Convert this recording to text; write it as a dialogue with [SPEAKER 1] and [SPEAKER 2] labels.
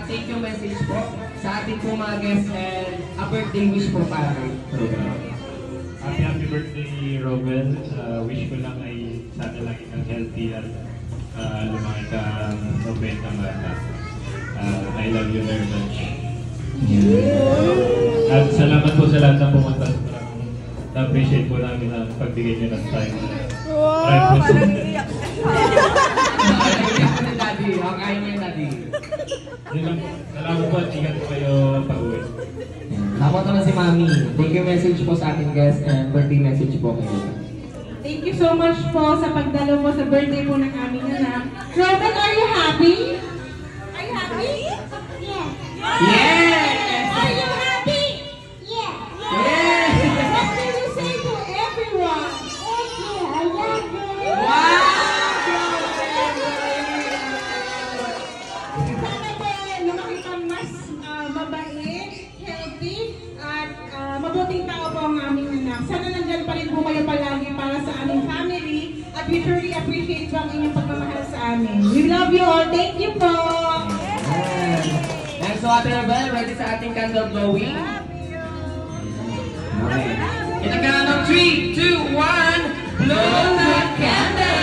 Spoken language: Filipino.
[SPEAKER 1] Take yung message po sa ating po mga guests and a birthday wish po para kay Robel.
[SPEAKER 2] Happy birthday, Robel. Wish ko lang ay sana lagi kang healthy at lumaki kang mabentang bata. I love you very much. At salamat po sa lahat na pumunta. Na-appreciate po namin ang pagbigay niyo ng time.
[SPEAKER 3] Wow! Parang iyak.
[SPEAKER 1] Daddy, kaya mo yung daddy.
[SPEAKER 2] Yun lang po. Salamat po at ingat po kayo pag-uwi.
[SPEAKER 1] Nakot na si Mami. Thank you message po sa ating guest and birthday message po kayo.
[SPEAKER 4] Thank you so much po sa pagdalo po sa birthday po ng aming anak. Robin, are you happy? Are you happy?
[SPEAKER 3] Yes!
[SPEAKER 1] Yes!
[SPEAKER 4] Are you happy?
[SPEAKER 3] Yes!
[SPEAKER 1] Yes!
[SPEAKER 4] What can you say to everyone?
[SPEAKER 3] Thank you! I love you!
[SPEAKER 1] Wow!
[SPEAKER 4] Sana po lumaki kang mas mabait, healthy, at mabuting tao po ang aming anak. Sana nandyan pa rin po kayo palagi para sa aming family at we truly appreciate po ang inyong pagmamahal sa amin. We love you all. Thank you po!
[SPEAKER 1] And so Ate Robel, ready sa ating candle blowing? Okay. In the count of 3, 2, 1, blow the candle!